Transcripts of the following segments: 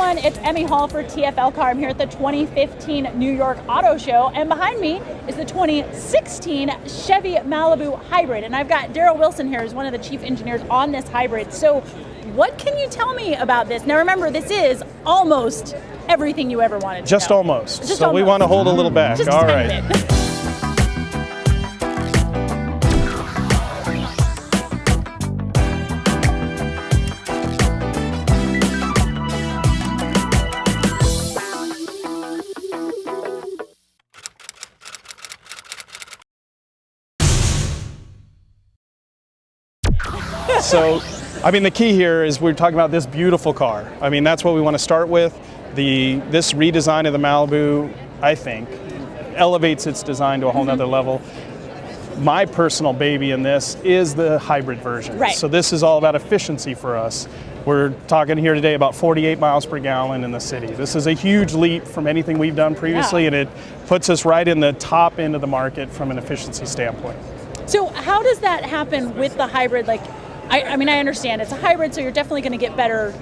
everyone, it's Emmy Hall for TFL Car. I'm here at the 2015 New York Auto Show, and behind me is the 2016 Chevy Malibu Hybrid. And I've got Daryl Wilson here, who's one of the chief engineers on this hybrid. So what can you tell me about this? Now remember, this is almost everything you ever wanted to Just know. almost. Just so almost. We want to hold a little back. Just All a right. tiny bit. So, I mean, the key here is we're talking about this beautiful car. I mean, that's what we want to start with. This redesign of the Malibu, I think, elevates its design to a whole nother level. My personal baby in this is the hybrid version. Right. So this is all about efficiency for us. We're talking here today about 48 miles per gallon in the city. This is a huge leap from anything we've done previously, and it puts us right in the top end of the market from an efficiency standpoint. So how does that happen with the hybrid? Like, I mean, I understand it's a hybrid, so you're definitely going to get better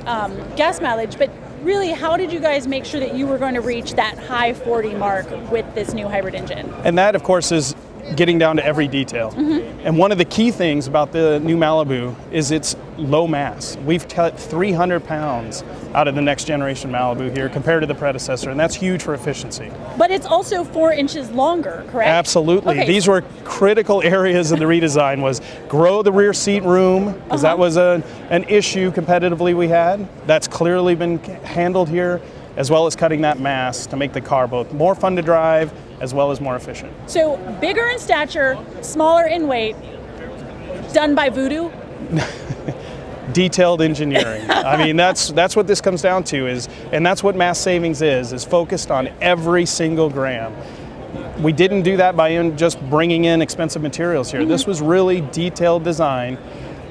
gas mileage, but really, how did you guys make sure that you were going to reach that high 40 mark with this new hybrid engine? And that, of course, is getting down to every detail. And one of the key things about the new Malibu is its low mass. We've cut 300 pounds out of the next generation Malibu here compared to the predecessor, and that's huge for efficiency. But it's also 4 inches longer, correct? Absolutely. Okay. These were critical areas of the redesign, was grow the rear seat room, because that was an issue competitively we had. That's clearly been handled here, as well as cutting that mass to make the car both more fun to drive as well as more efficient. So bigger in stature, smaller in weight, done by voodoo? Detailed engineering. I mean, that's what this comes down to, and that's what mass savings is focused on every single gram. We didn't do that by just bringing in expensive materials here. This was really detailed design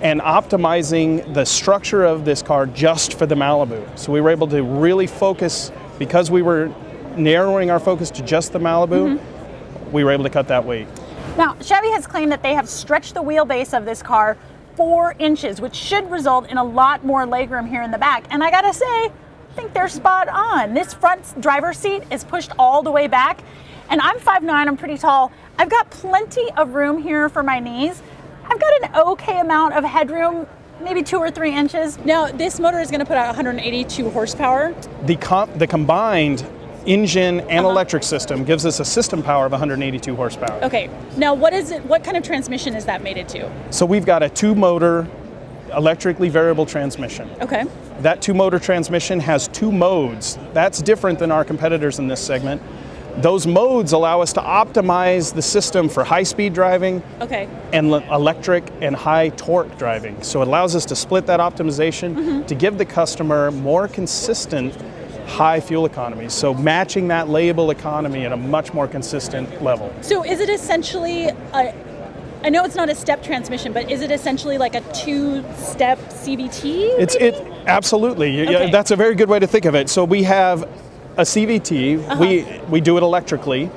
and optimizing the structure of this car just for the Malibu. So we were able to really focus, because we were narrowing our focus to just the Malibu, we were able to cut that weight. Now, Chevy has claimed that they have stretched the wheelbase of this car 4 inches, which should result in a lot more legroom here in the back. And I gotta say, I think they're spot on. This front driver's seat is pushed all the way back, and I'm 5'9", I'm pretty tall. I've got plenty of room here for my knees. I've got an okay amount of headroom, maybe 2 or 3 inches. Now, this motor is gonna put out 182 horsepower. The combined engine and electric system gives us a system power of 182 horsepower. Okay, now what kind of transmission is that mated to? So we've got a 2-motor electrically variable transmission. Okay. That 2-motor transmission has 2 modes. That's different than our competitors in this segment. Those modes allow us to optimize the system for high-speed driving and electric and high torque driving. So it allows us to split that optimization to give the customer more consistent high fuel economy. So matching that label economy at a much more consistent level. So is it essentially, I know it's not a step transmission, but is it essentially like a 2-step CVT? Absolutely. Okay. That's a very good way to think of it. So we have a CVT, we do it electrically,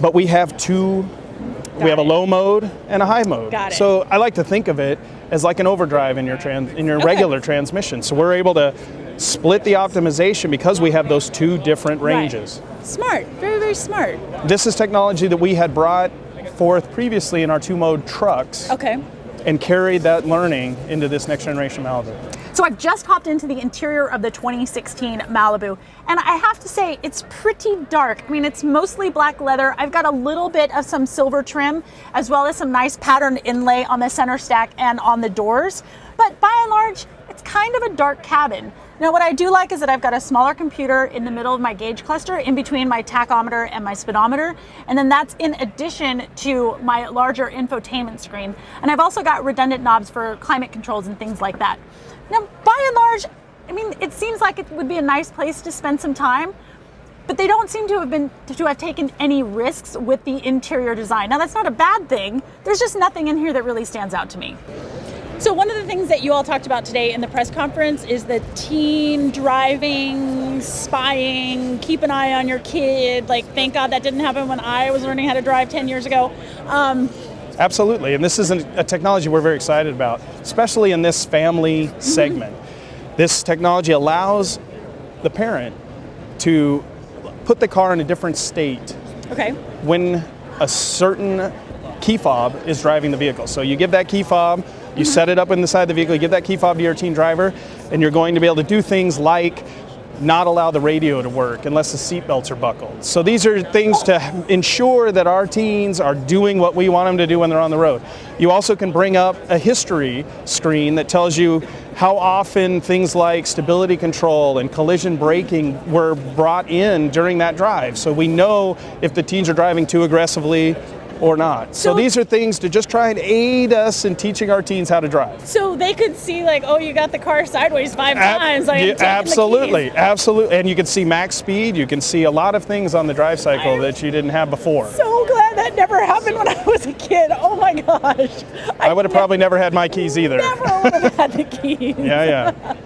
but we have we have a low mode and a high mode. Got it. So I like to think of it as like an overdrive in your regular transmission. So we're able to split the optimization because we have those 2 different ranges. Right. Smart, very, very smart. This is technology that we had brought forth previously in our 2-mode trucks and carried that learning into this next generation Malibu. So I've just hopped into the interior of the 2016 Malibu, and I have to say it's pretty dark. I mean, it's mostly black leather. I've got a little bit of some silver trim, as well as some nice patterned inlay on the center stack and on the doors. But by and large, it's kind of a dark cabin. Now, what I do like is that I've got a smaller computer in the middle of my gauge cluster, in between my tachometer and my speedometer, and then that's in addition to my larger infotainment screen. And I've also got redundant knobs for climate controls and things like that. Now, by and large, I mean, it seems like it would be a nice place to spend some time, but they don't seem to have taken any risks with the interior design. Now, that's not a bad thing. There's just nothing in here that really stands out to me. So one of the things that you all talked about today in the press conference is the teen driving, spying, keep an eye on your kid. Like, thank God that didn't happen when I was learning how to drive 10 years ago. Absolutely, and this is a technology we're very excited about, especially in this family segment. This technology allows the parent to put the car in a different state Okay. when a certain key fob is driving the vehicle. So you give that key fob, you set it up inside the vehicle, you give that key fob to your teen driver, and you're going to be able to do things like not allow the radio to work unless the seat belts are buckled. So these are things to ensure that our teens are doing what we want them to do when they're on the road. You also can bring up a history screen that tells you how often things like stability control and collision braking were brought in during that drive. So we know if the teens are driving too aggressively or not. So these are things to just try and aid us in teaching our teens how to drive. So they could see like, oh, you got the car sideways 5 times. Like, Yeah, absolutely, absolutely. And you can see max speed. You can see a lot of things on the drive cycle that you didn't have before. So glad that never happened when I was a kid. Oh my gosh. I would have probably never had my keys either. Never would have had the keys. Yeah.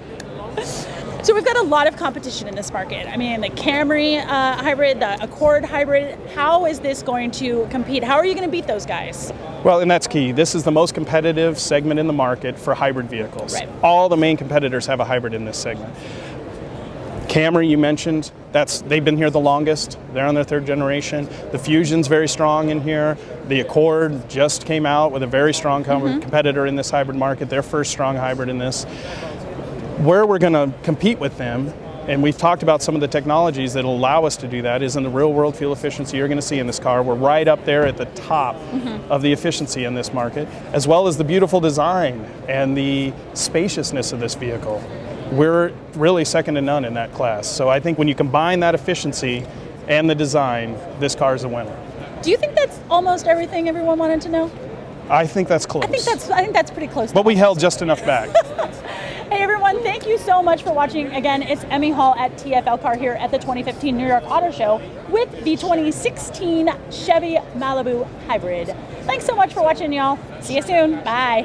So we've got a lot of competition in this market. I mean, the Camry hybrid, the Accord hybrid. How is this going to compete? How are you going to beat those guys? Well, and that's key. This is the most competitive segment in the market for hybrid vehicles. Right. All the main competitors have a hybrid in this segment. Camry, you mentioned, they've been here the longest. They're on their 3rd generation. The Fusion's very strong in here. The Accord just came out with a very strong competitor in this hybrid market, their first strong hybrid in this. Where we're going to compete with them, and we've talked about some of the technologies that will allow us to do that, is in the real world fuel efficiency you're going to see in this car. We're right up there at the top of the efficiency in this market, as well as the beautiful design and the spaciousness of this vehicle. We're really second to none in that class. So I think when you combine that efficiency and the design, this car is a winner. Do you think that's almost everything everyone wanted to know? I think that's close. I think that's pretty close. But we held just enough back. Hey everyone, thank you so much for watching. Again, it's Emmy Hall at TFL Car here at the 2015 New York Auto Show with the 2016 Chevy Malibu Hybrid. Thanks so much for watching, y'all. See you soon. Bye.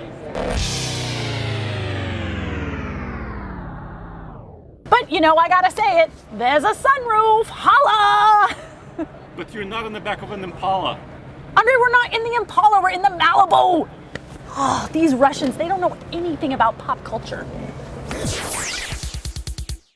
But you know, I gotta say it, there's a sunroof. Holla! But you're not on the back of an Impala. Andre, we're not in the Impala, we're in the Malibu. Oh, these Russians, they don't know anything about pop culture.